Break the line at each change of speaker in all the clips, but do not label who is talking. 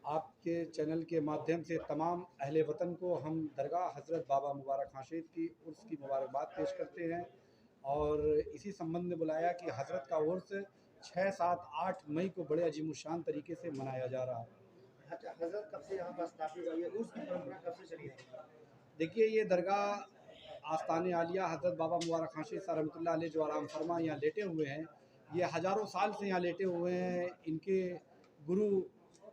आपके चैनल के माध्यम से तमाम अहले वतन को हम दरगाह हज़रत बाबा मुबारक खां शहीद की उर्स की मुबारकबाद पेश करते हैं और इसी संबंध में बुलाया कि हज़रत का उर्स 6, 7, 8 मई को बड़े अजीमुशान तरीके से मनाया जा रहा है।
अच्छा, हज़रत कब से यहाँ पर स्थापित हुई है? उर्स की परंपरा कब से चली है?
देखिए, ये दरगाह आस्तान आलिया हज़रत बाबा मुबारक खां शहीद साहब रहमतुल्लाह अलैह जो आराम फरमा यहाँ लेटे हुए हैं, ये हज़ारों साल से यहाँ लेटे हुए हैं। इनके गुरु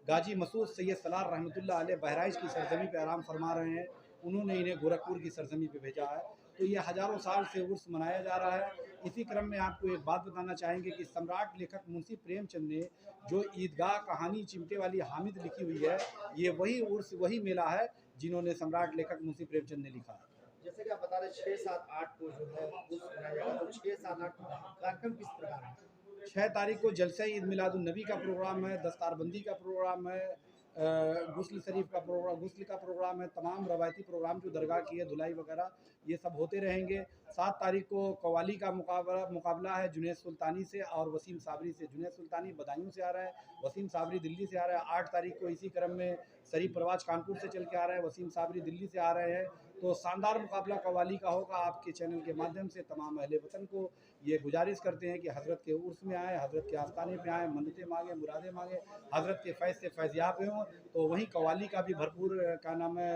गाजी मसूद सैयद सलार रहमतुल्लाह अलैह बहराइच की सरजमी पे आराम फरमा रहे हैं। उन्होंने इन्हें गोरखपुर की सरजमी पे भेजा है, तो ये हज़ारों साल से उर्स मनाया जा रहा है। इसी क्रम में आपको एक बात बताना चाहेंगे कि सम्राट लेखक मुंशी प्रेमचंद ने जो ईदगाह कहानी चिमटे वाली हामिद लिखी हुई है, ये वही उर्स वही मेला है जिन्होंने सम्राट लेखक मुंशी प्रेमचंद ने लिखा है।
जैसे कि आप बता रहे 6, 7, 8 को जो है उर्स मनाया जाएगा, तो 6, 7, 8 कार्यक्रम किस प्रकार है?
6 तारीख को जलसा ईद मिलादुन्नबी का प्रोग्राम है, दस्तारबंदी का प्रोग्राम है, गुस्ल शरीफ का प्रोग्राम, गुस्ल का प्रोग्राम है, तमाम रवायती प्रोग्राम जो दरगाह की है, धुलाई वगैरह ये सब होते रहेंगे। 7 तारीख को कव्वाली का मुकाबला है जुनैद सुल्तानी से और वसीम साबरी से। जुनैद सुल्तानी बदायूं से आ रहा है, वसीम साबरी दिल्ली से आ रहा है। 8 तारीख को इसी क्रम में शरीफ परवाज कानपुर से चल के आ रहा है, वसीम साबरी दिल्ली से आ रहे हैं। तो शानदार मुकाबला कव्वाली का होगा। आपके चैनल के माध्यम से तमाम अहले वतन को ये गुजारिश करते हैं कि हज़रत के उर्स में आएँ, हज़रत के आस्ताने पे आएँ, मन्नतें मांगें, मुरादें मांगें, हज़रत के फैज़ से फैज़याब हों। तो वहीं कव्वाली का भी भरपूर क्या नाम है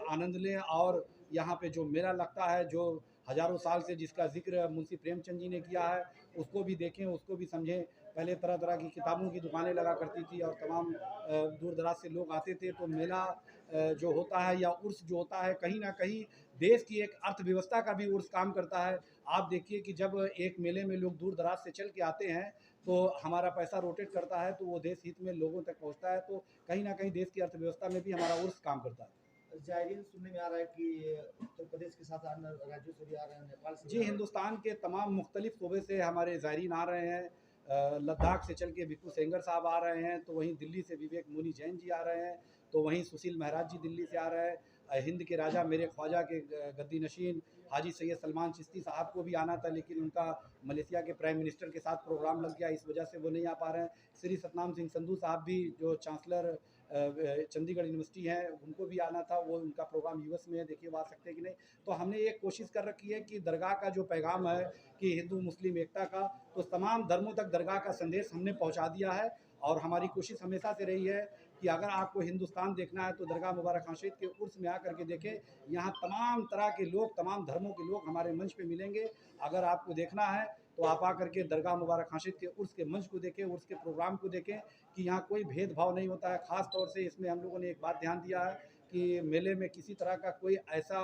आनंद लें। और यहाँ पे जो मेला लगता है, जो हज़ारों साल से जिसका जिक्र मुंशी प्रेमचंद जी ने किया है, उसको भी देखें, उसको भी समझें। पहले तरह तरह की किताबों की दुकानें लगा करती थी और तमाम दूर दराज से लोग आते थे। तो मेला जो होता है या उर्स जो होता है, कहीं ना कहीं देश की एक अर्थव्यवस्था का भी उर्स काम करता है। आप देखिए कि जब एक मेले में लोग दूर दराज से चल के आते हैं तो हमारा पैसा रोटेट करता है, तो वो देश हित में लोगों तक पहुंचता है। तो कहीं ना कहीं देश की अर्थव्यवस्था में भी हमारा उर्स काम करता है।
ज़ायरीन सुनने में आ रहा है कि उत्तर प्रदेश के साथ अन्य राज्यों से भी आ रहे हैं, नेपाल से भी
जी,
आ रहे हैं।
हिंदुस्तान के तमाम मुख्तलिफ सूबे से हमारे ज़ायरीन आ रहे हैं। लद्दाख से चल के भिक्खू सेंगर साहब आ रहे हैं, तो वहीं दिल्ली से विवेक मुनि जैन जी आ रहे हैं, तो वहीं सुशील महराज जी दिल्ली से आ रहे हैं। हिंद के राजा मेरे ख्वाजा के गद्दी नशीन हाजी सैयद सलमान चिश्ती साहब को भी आना था, लेकिन उनका मलेशिया के प्राइम मिनिस्टर के साथ प्रोग्राम लग गया, इस वजह से वो नहीं आ पा रहे हैं। श्री सतनाम सिंह संधू साहब भी जो चांसलर चंडीगढ़ यूनिवर्सिटी है, उनको भी आना था, वो उनका प्रोग्राम यूएस में है, देखिए वो आ सकते हैं कि नहीं। तो हमने ये कोशिश कर रखी है कि दरगाह का जो पैगाम है कि हिंदू मुस्लिम एकता का, तो तमाम धर्मों तक दरगाह का संदेश हमने पहुंचा दिया है। और हमारी कोशिश हमेशा से रही है कि अगर आपको हिंदुस्तान देखना है तो दरगाह मुबारक खां शहीद के उर्स में आकर के देखें। यहाँ तमाम तरह के लोग, तमाम धर्मों के लोग हमारे मंच पे मिलेंगे। अगर आपको देखना है तो आप आकर के दरगाह मुबारक खां शहीद के उर्स के मंच को देखें, उर्स के प्रोग्राम को देखें कि यहाँ कोई भेदभाव नहीं होता है। ख़ास तौर से इसमें हम लोगों ने एक बात ध्यान दिया है कि मेले में किसी तरह का कोई ऐसा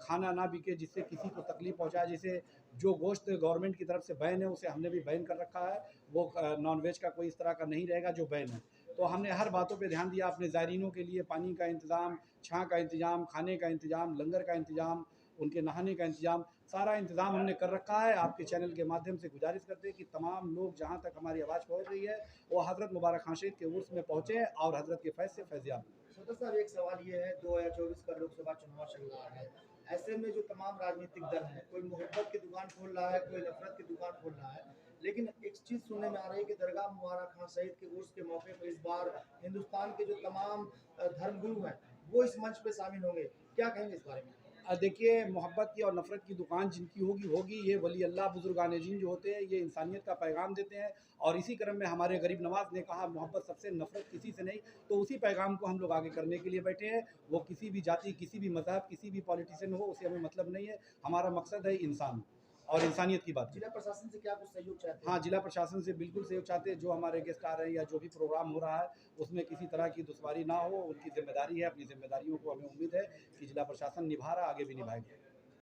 खाना ना बिके जिससे किसी को तकलीफ पहुंचाए। जैसे जो गोश्त गवर्नमेंट की तरफ से बैन है, उसे हमने भी बैन कर रखा है। वो नॉन वेज का कोई इस तरह का नहीं रहेगा जो बैन है। तो हमने हर बातों पे ध्यान दिया। अपने ज़ायरीनों के लिए पानी का इंतज़ाम, छाँ का इंतज़ाम, खाने का इंतज़ाम, लंगर का इंतज़ाम, उनके नहाने का इंतज़ाम, सारा इंतज़ाम हमने कर रखा है। आपके चैनल के माध्यम से गुजारिश करते हैं कि तमाम लोग जहाँ तक हमारी आवाज़ पहुँच रही है, वो हज़रत मुबारक खां शहीद के उर्स में पहुँचे और हज़रत के फैज़ से फैज़याब हों।
सदर साहब, एक सवाल ये है, 2024 का लोकसभा चुनाव चल रहा है। ऐसे में जो तमाम राजनीतिक दल हैं, कोई मोहब्बत की दुकान खोल रहा है, कोई नफरत की दुकान खोल रहा है, लेकिन एक चीज़ सुनने में आ रही है कि दरगाह मुबारक खां शहीद के उर्स के मौके पर इस बार हिंदुस्तान के जो तमाम धर्मगुरु हैं, वो इस मंच पे शामिल होंगे। क्या कहेंगे इस बारे में?
देखिए, मोहब्बत की और नफ़रत की दुकान जिनकी होगी होगी। ये वली अल्लाह बुजुर्गान दीन जो होते हैं, ये इंसानियत का पैगाम देते हैं। और इसी क्रम में हमारे गरीब नवाज़ ने कहा मोहब्बत सबसे, नफ़रत किसी से नहीं। तो उसी पैगाम को हम लोग आगे करने के लिए बैठे हैं। वो किसी भी जाति, किसी भी मज़हब, किसी भी पॉलिटिशियन हो, उससे हमें मतलब नहीं है। हमारा मकसद है इंसान और इंसानियत की बात
जिला
है।
प्रशासन से क्या कुछ सहयोग चाहते
हाँ,
हैं?
जिला प्रशासन से बिल्कुल सहयोग चाहते हैं। जो हमारे गेस्ट आ रहे हैं या जो भी प्रोग्राम हो रहा है, उसमें किसी तरह की दुश्वारी ना हो, उनकी ज़िम्मेदारी है। अपनी ज़िम्मेदारियों को हमें उम्मीद है कि जिला प्रशासन निभा रहा है, आगे भी निभाएगा।